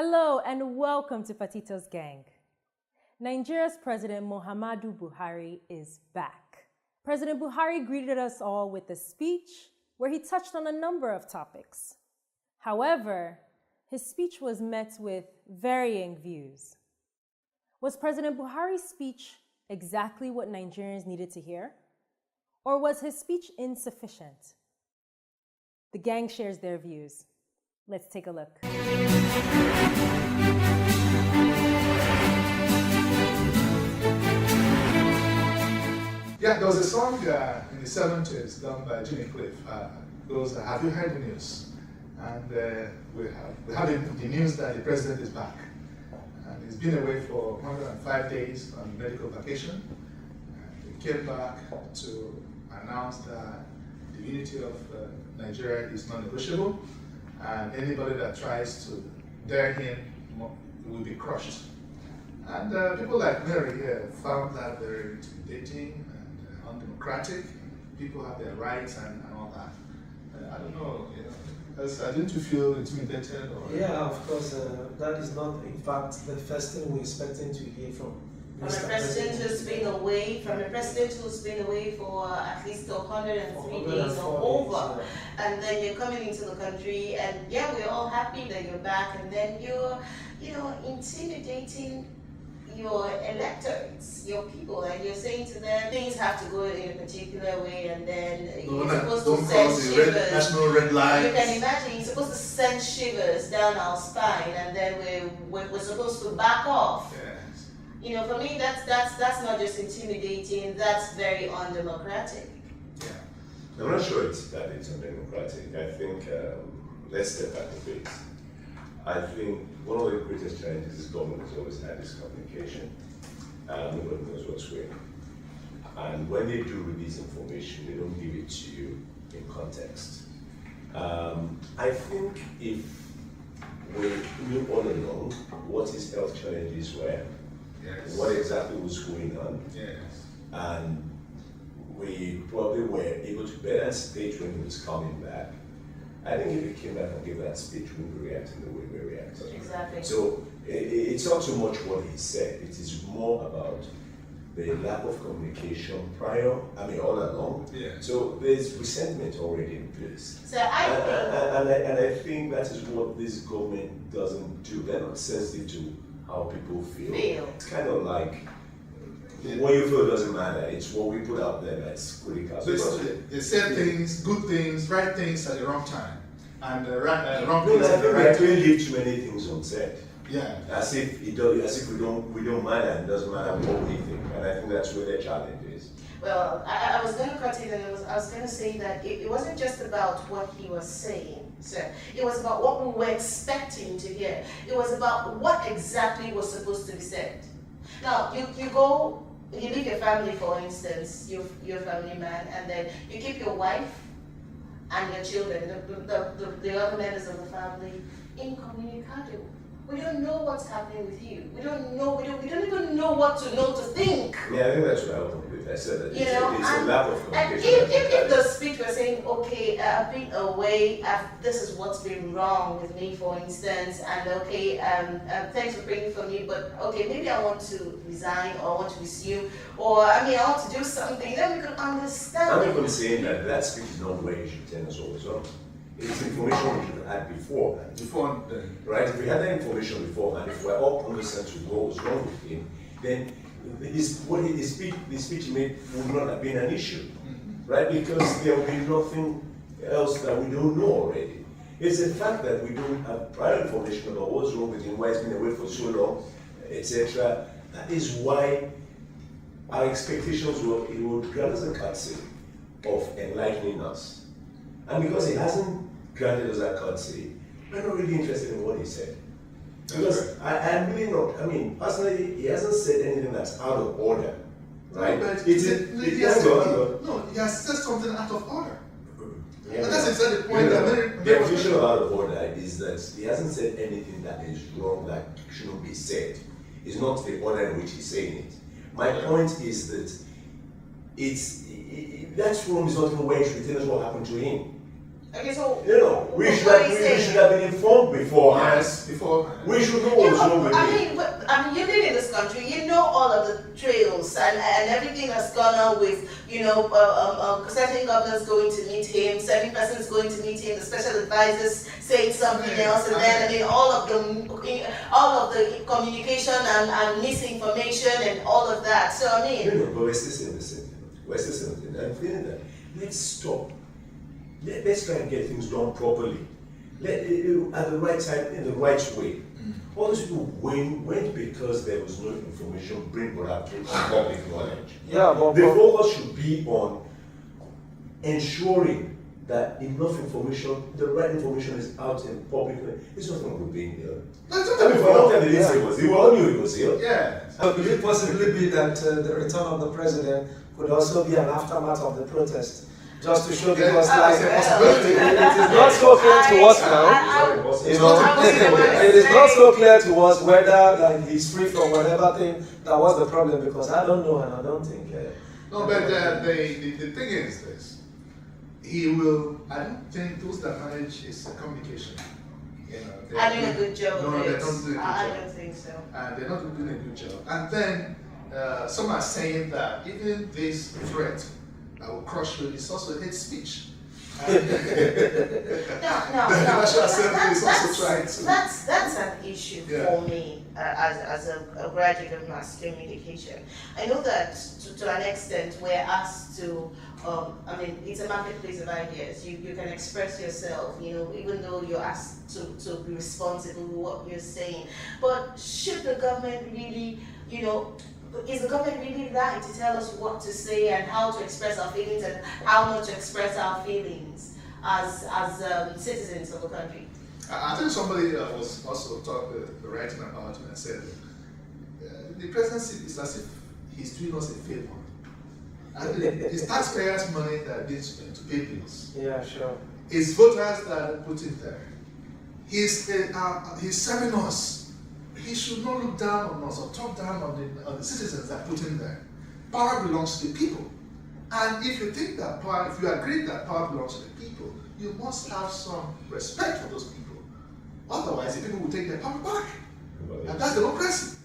Hello and welcome to PATITO'S gang. Nigeria's President Muhammadu Buhari is back. President Buhari greeted us all with a speech where he touched on a number of topics. However, his speech was met with varying views. Was President Buhari's speech exactly what Nigerians needed to hear? Or was his speech insufficient? The gang shares their views. Let's take a look. Yeah, there was a song in the 70s done by Jimmy Cliff. It goes, "Have you heard the news?" And we have the news that the president is back. And he's been away for 105 days on medical vacation. And he came back to announce that the unity of Nigeria is non-negotiable, and anybody that tries to dare him will be crushed. And people like Mary here found that very intimidating and undemocratic. People have their rights and all that. I don't know, didn't you feel intimidated? Or yeah, of course. That is not, in fact, the first thing we're expecting to hear from a president who's been away, for at least 103 days or over, and then you're coming into the country, and yeah, we're all happy that you're back, and then you're, intimidating your electors, your people, and you're saying to them things have to go in a particular way, and then you're supposed to send shivers. National red lines. You can imagine you're supposed to send shivers down our spine, and then we're supposed to back off. Yes. For me, that's not just intimidating. That's very undemocratic. Yeah. I'm not sure that it's undemocratic. I think let's step back a bit. I think one of the greatest challenges this government has always had is communication. Nobody knows what's going on. And when they do release information, they don't give it to you in context. I think if we knew all along what his health challenges were, Yes. what exactly was going on, Yes. and we probably were able to better anticipate when he was coming back. I think if he came back and gave that speech, we would react in the way we reacted. Exactly. So it's not so much what he said, it is more about the lack of communication all along. Yeah. So there's resentment already in place. So I think that is what this government doesn't do. They're not sensitive to how people feel. It's kind of like what you feel doesn't matter. It's what we put out there that's critical. So they said things, good things, right things at the wrong time, and wrong things I at the think right we time. leave too many things unsaid. Yeah. As if we don't matter and it doesn't matter what we think. And I think that's where the challenge is. Well, I was going to cut in, and I was going to say that it wasn't just about what he was saying, sir. It was about what we were expecting to hear. It was about what exactly was supposed to be said. Now, you leave your family, for instance, you're a family man, and then you keep your wife and your children, the other members of the family, incommunicado. We don't know what's happening with you. We don't even know what to know to think. Yeah, I think that's what I opened with. I said that it's a lack of And communication. if the speech was saying, okay, I've been away, this is what's been wrong with me, for instance, and okay, thanks for praying for me, but okay, maybe I want to resign, or I want to resume, or I want to do something, then we could understand. I'm even saying that speech is not where you should tell us always on. It's information we should have had before. Right? If we had that information before, and if we're all understand to what was wrong with him, then the speech he made would not have been an issue. Right? Because there will be nothing else that we don't know already. It's the fact that we don't have prior information about what's wrong with him, why he's been away for so long, etc. That is why our expectations were he would grant us a courtesy of enlightening us. And because he hasn't granted us that courtesy, we're not really interested in what he said. Because I'm really not, personally, he hasn't said anything that's out of order. Right? No, but he has said something out of order. Yeah, And that's exactly the point. The definition of out of order is that he hasn't said anything that is wrong that shouldn't be said. It's not the order in which he's saying it. My point is that that room is not even where he should tell us what happened to him. Okay, so We what should are have, you we saying? should have been informed beforehand. Yes, before. We should know what was wrong with it. You live in this country, you know all of the trails and everything that's gone on with, certain governors going to meet him, certain persons going to meet him, the special advisors saying something else, and then, all of the communication and misinformation and all of that. So, But we're still saying the same thing. We're still saying the same thing. I'm feeling that. Let's stop. Let's try and get things done properly. At the right time, in the right way. All those people went because there was no information brought out to public knowledge. Yeah, The focus should be on ensuring that enough information, the right information is out in public. There's nothing wrong with being ill. For a long time they didn't say he was ill. We all knew he was ill. Yeah. Could it possibly be that the return of the president could also be an aftermath of the protest? Just to show, because it is not so clear to us now. It is not so clear to us whether he's free from whatever thing that was the problem, because I don't know and I don't think. No, but the thing is this. He will, I don't think those that manage his communication. I doing a good job No, of they're it. not doing a good I job. don't think so. And they're not doing a good job. And then some are saying that even this threat, I will crush you, is also hate speech. No. National Assembly is also trying to. That's an issue Yeah. for me as a graduate of mass communication. I know that to an extent we're asked to. It's a marketplace of ideas. You can express yourself, even though you're asked to be responsible for what you're saying. But should the government really, is the government really right to tell us what to say and how to express our feelings and how not to express our feelings as citizens of the country? I think somebody was also writing about it and said the presidency is as if he's doing us a favor. And it's taxpayers' money that needs to pay bills. Yeah, sure. It's voters that put it there. He's serving us. He should not look down on us or talk down on the citizens that put him there. Power belongs to the people. And if you think that power, if you agree that power belongs to the people, you must have some respect for those people. Otherwise, the people will take their power back. And that's democracy.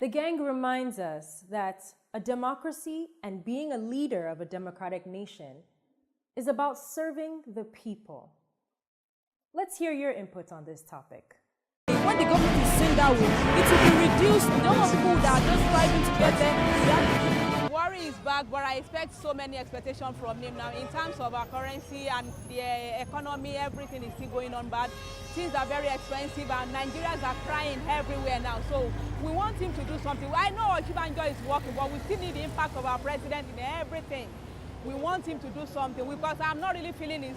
The gang reminds us that a democracy and being a leader of a democratic nation is about serving the people. Let's hear your input on this topic. When the government is saying that way, it will be reduced. The number of people that are just striving to get there. Buhari is back, but I expect so many expectations from him now in terms of our currency and the economy. Everything is still going on bad. Things are very expensive and Nigerians are crying everywhere now. So we want him to do something. I know Oshibanjo is working, but we still need the impact of our president in everything. We want him to do something because I'm not really feeling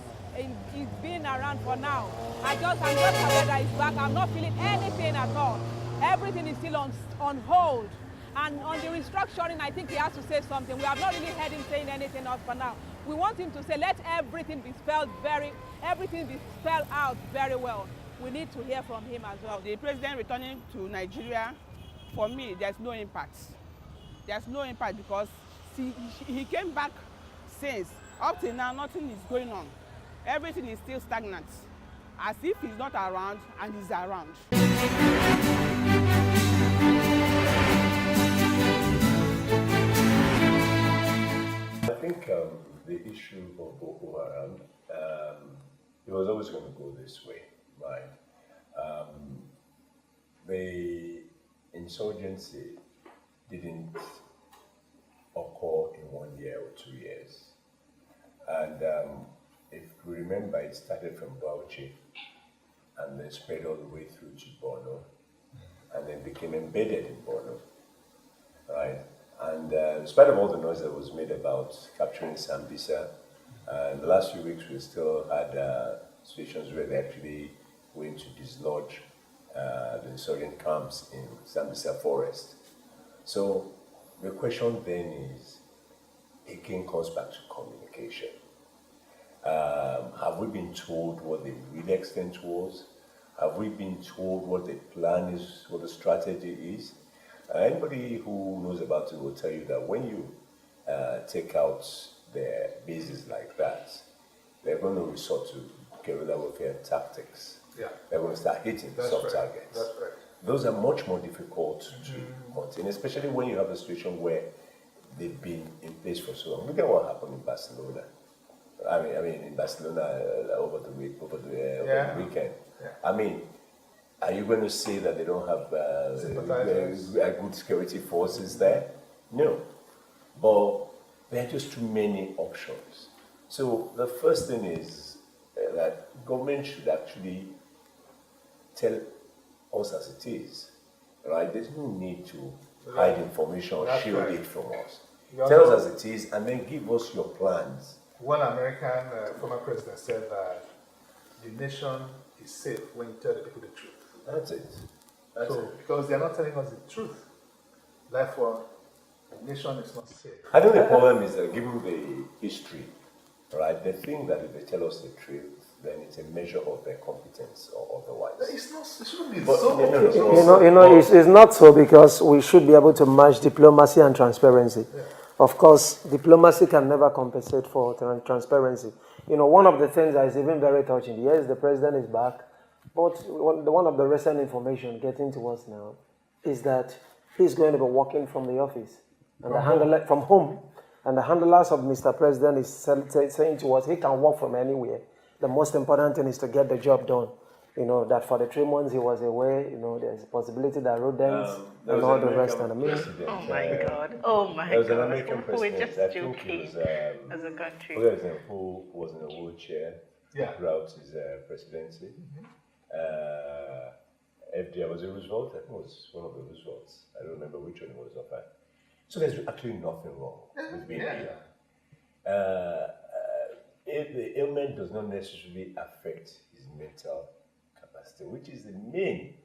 he's been around for now. I'm just happy that he's back. I'm not feeling anything at all. Everything is still on hold. And on the restructuring, I think he has to say something. We have not really heard him saying anything else for now. We want him to say, let everything be spelled out very well. We need to hear from him as well. The president returning to Nigeria, for me, there's no impact. There's no impact because he came back since. Up till now, nothing is going on. Everything is still stagnant, as if he's not around and he's around. I think the issue of Boko Haram, it was always going to go this way, right? The insurgency didn't occur in 1 year or 2 years. And if we remember, it started from Bauchi and then spread all the way through to Borno and then became embedded in Borno, right? And in spite of all the noise that was made about capturing Sambisa, in the last few weeks we still had situations where they actually went to dislodge the insurgent camps in Sambisa forest. So the question then is, again comes back to communication. Have we been told what the real extent was? Have we been told what the plan is, what the strategy is? Anybody who knows about it will tell you that when you take out their bases like that, they're going to resort to guerrilla warfare tactics. Yeah. They're going to start hitting soft targets. That's right. Those are much more difficult to contain, especially when you have a situation where they've been in place for so long. Look at what happened in Barcelona. I mean, in Barcelona over the weekend. Yeah. I mean, are you going to say that they don't have good security forces there? No. But there are just too many options. So the first thing is that government should actually tell us as it is, right? There's no need to hide information or shield it from us. Tell us as it is and then give us your plans. One American former president said that the nation is safe when you tell the people the truth. That's it. Because they're not telling us the truth, therefore, the nation is not safe. I think the problem is that given the history, right, they think that if they tell us the truth, then it's a measure of their competence or otherwise. It's not, it shouldn't be But so. It's not so, because we should be able to match diplomacy and transparency. Yeah. Of course, diplomacy can never compensate for transparency. One of the things that is even very touching, yes, the president is back, but one of the recent information getting to us now is that he's going to be working from the office and from home. And the handlers of Mr. President is saying to us, he can work from anywhere. The most important thing is to get the job done. That for the 3 months he was away, there's a possibility that rodents and all the rest. And oh my God. Oh my God. God. American We're president, just joking as a country. Who was in a wheelchair throughout his presidency. FDR was a Roosevelt, I think it was one of the Roosevelts. I don't remember which one it was. So there's actually nothing wrong with being here. If the ailment does not necessarily affect his mental capacity, which is the main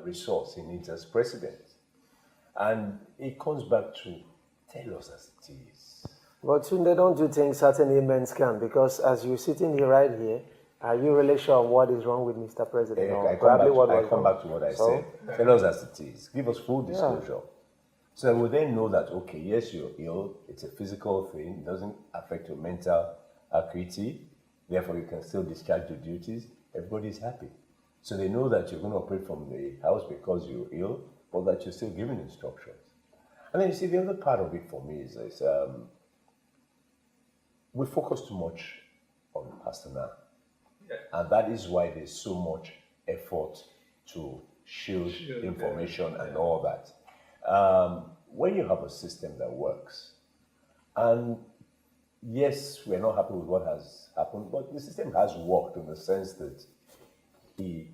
resource he needs as president. And it comes back to tell us as it is. But they don't do things certain ailments can, because as you're sitting here right here, are you really sure what is wrong with Mr. President? I come back to what I said. Tell us as it is. Give us full disclosure. So we then know that, okay, yes, you're ill. It's a physical thing. It doesn't affect your mental acuity. Therefore, you can still discharge your duties. Everybody's happy. So they know that you're going to operate from the house because you're ill, but that you're still giving instructions. And then you see, the other part of it for me is we focus too much on personnel. And that is why there's so much effort to shield information and all that. When you have a system that works, and yes, we're not happy with what has happened, but the system has worked in the sense that he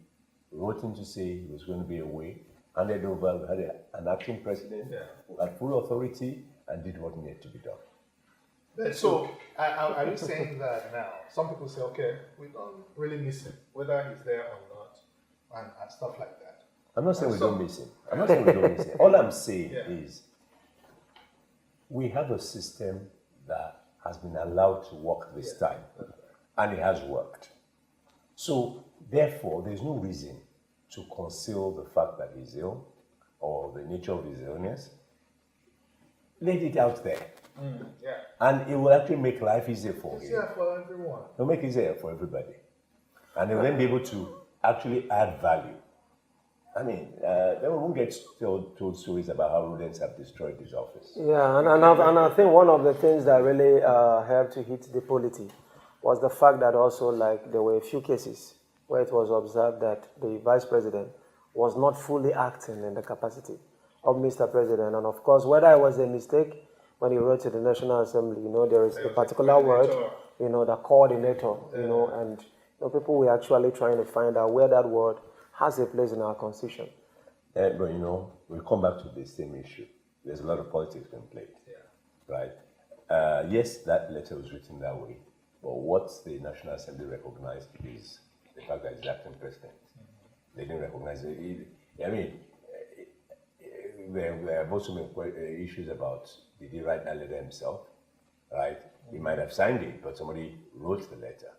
wrote in to say he was going to be away, handed over, we had an acting president who had full authority and did what needed to be done. So, are you saying that now? Some people say, okay, we don't really miss him, whether he's there or not, and stuff like that. I'm not saying we don't miss him. I'm not saying we don't miss him. All I'm saying is we have a system that has been allowed to work this time, and it has worked. So, therefore, there's no reason to conceal the fact that he's ill or the nature of his illness. Let it out there. And it will actually make life easier for him. Easier for everyone. It will make it easier for everybody. And they will then be able to actually add value. I mean, then we won't get told stories about how rodents have destroyed his office. Yeah, and I think one of the things that really helped to hit the polity was the fact that also, like, there were a few cases where it was observed that the vice president was not fully acting in the capacity of Mr. President. And of course, whether it was a mistake when he wrote to the National Assembly, there is a particular word, the coordinator, and people were actually trying to find out where that word has a place in our constitution. But we come back to the same issue. There's a lot of politics being played, right? Yes, that letter was written that way, but what the National Assembly recognized is the fact that he's acting president. They didn't recognize it. I mean, there have also been issues about, did he write that letter himself, right? He might have signed it, but somebody wrote the letter,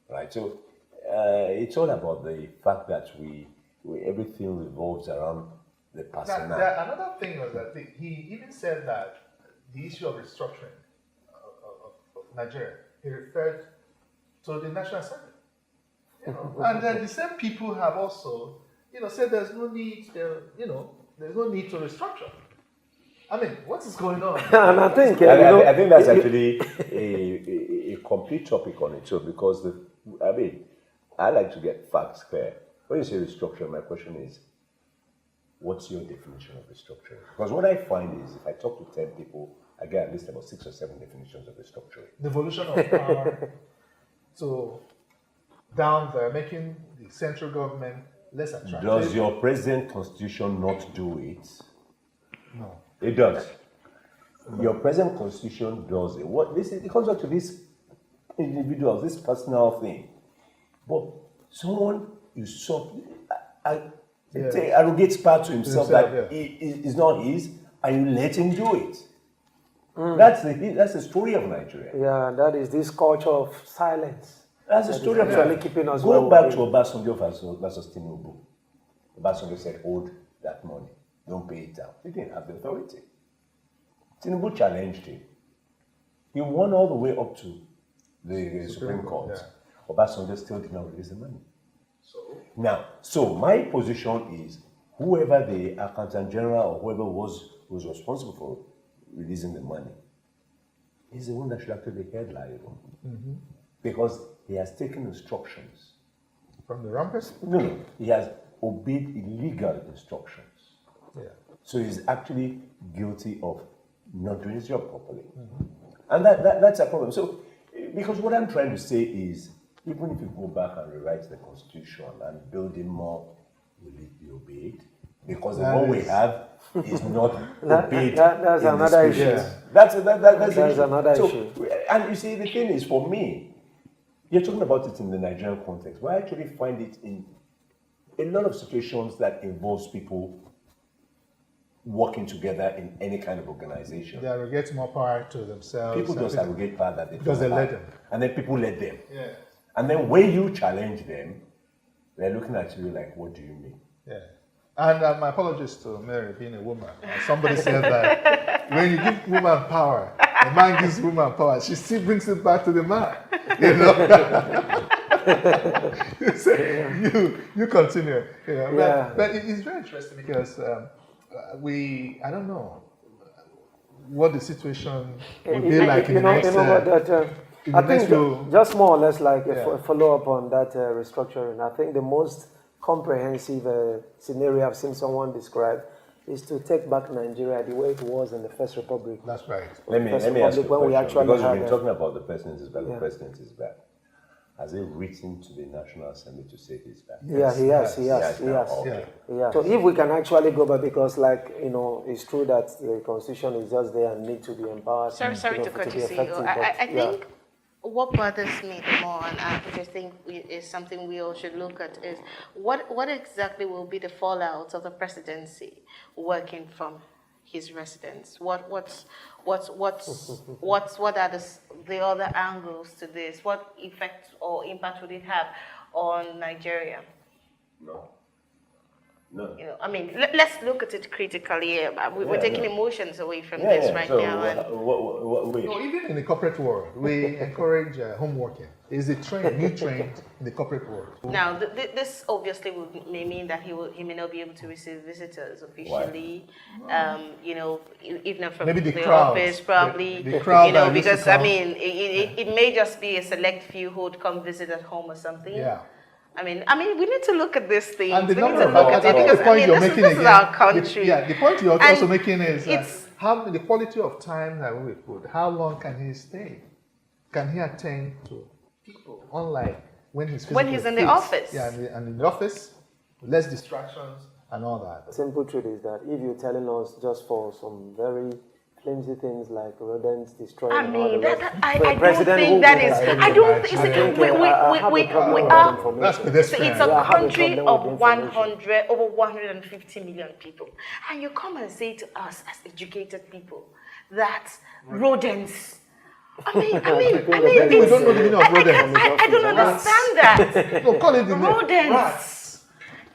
right? So it's all about the fact that everything revolves around the personnel. Another thing was that he even said that the issue of restructuring of Nigeria, he referred to the National Assembly. You know? And then the same people have also, said there's no need, there's no need to restructure. I mean, what is going on? And I think that's actually a complete topic on its own, because I like to get facts clear. When you say restructuring, my question is, what's your definition of restructuring? Because what I find is, if I talk to 10 people, I get at least about 6 or 7 definitions of restructuring. Devolution of power to down there, making the central government less attractive. Does your present constitution not do it? No. It does. Your present constitution does it. It comes back to this individual, this personal thing. But someone arrogates power to himself that is not his, and you let him do it. That's the story of Nigeria. Yeah, that is this culture of silence. That's the story of Nigeria. Keeping us Go back to Obasanjo versus Tinubu. Obasanjo said, hold that money. Don't pay it out. He didn't have the authority. Tinubu challenged him. He won all the way up to the Supreme Court. Yeah. Obasanjo still did not release the money. So my position is, whoever the Accountant General or whoever was responsible for releasing the money is the one that should actually be held liable. Mm-hmm. Because he has taken instructions. From the rumpus? No. He has obeyed illegal instructions. Yeah. So he's actually guilty of not doing his job properly. Mm-hmm. And that's a problem. So, because what I'm trying to say is, even if you go back and rewrite the Constitution and build in more, will it be obeyed? Because the one we have is not obeyed. That's another issue. Yeah. That's another issue. And you see, the thing is, for me, you're talking about it in the Nigerian context, but I actually find it in a lot of situations that involves people working together in any kind of organization. They arrogate more power to themselves. People just arrogate power that they because they let them. And then people let them. Yeah. And then when you challenge them, they're looking at you like, what do you mean? Yeah. And my apologies to Mary being a woman. Somebody said that when you give woman power, the man gives woman power, she still brings it back to the man. You know? you continue. You know? But it's very interesting because I don't know what the situation will be like in the next... I think just more or less like a follow-up on that restructuring. I think the most comprehensive scenario I've seen someone describe is to take back Nigeria the way it was in the First Republic. That's right. Let me ask you a question, because we've been talking about the president is back, the president is back. Has he written to the National Assembly to say he's back? Yeah, he has. So if we can actually go back, because it's true that the Constitution is just there and need to be empowered. Sorry to cut you, CEO. I think what bothers me the more, and which I think is something we all should look at, is what exactly will be the fallout of the presidency working from his residence? What are the other angles to this? What effect or impact would it have on Nigeria? No. I mean, let's look at it critically. We're taking emotions away from this right now. No, even in the corporate world, we encourage home working. It's a new trend in the corporate world. Now, this obviously may mean that he may not be able to receive visitors officially. If not from the office, probably. The crowd because it may just be a select few who would come visit at home or something. Yeah. I mean, we need to look at this thing. And the we need to look at it because this is our country. The point you're also making is how the quality of time that we put. How long can he stay? Can he attend to people? Unlike when he's in the office. Yeah, and in the office, less distractions and all that. Simple truth is that if you're telling us just for some very flimsy things like rodents destroying. I mean, I don't think that is. I don't think it's a country of over 150 million people, and you come and say to us as educated people that rodents. I mean, we don't know the meaning of rodents. I don't understand that. No, call it the rodents.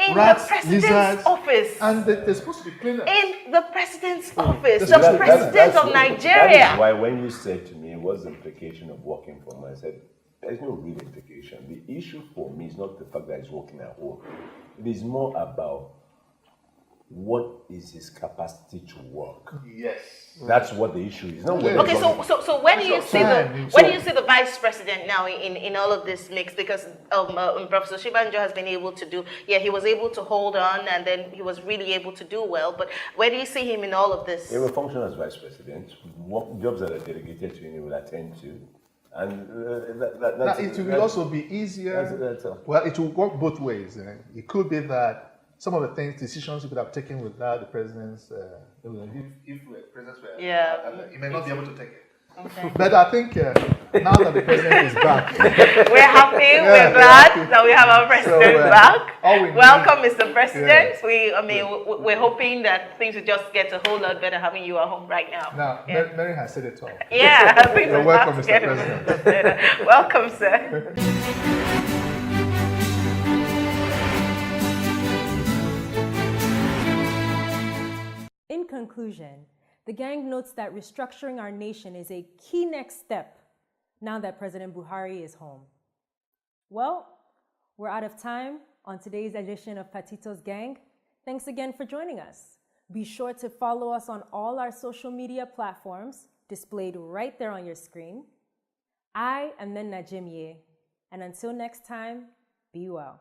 In rats, the president's lizards, office. and they're supposed to be cleaners. In the president's office, That's the what- president of That Nigeria. is why when you said to me, what's the implication of working from home? I said, there's no real implication. The issue for me is not the fact that he's working at home. It is more about what is his capacity to work. Yes. That's what the issue is. Not whether Okay, he's working- so when do you see time. when do you see the vice president now in all of this mix? Because Professor Shibanjo has been able to do, he was able to hold on, and then he was really able to do well. But where do you see him in all of this? He will function as vice president. Jobs that are delegated to him, he will attend to. And Now, it will also be easier. that's all. Well, it will work both ways. It could be that some of the decisions you could have taken without the president's, if the presidents were, he may not be able to take it. Okay. But I think now that the president is back, We're happy. We're glad that we have our president back. Welcome, Mr. President. We're hoping that things will just get a whole lot better having you at home right now. Now, Mary has said it all. Yeah, things You're will welcome, have to get Mr. a President. lot better. Welcome, sir. In conclusion, the gang notes that restructuring our nation is a key next step now that President Buhari is home. Well, we're out of time on today's edition of PATITO'S Gang. Thanks again for joining us. Be sure to follow us on all our social media platforms displayed right there on your screen. I am Najim Ye, and until next time, be well.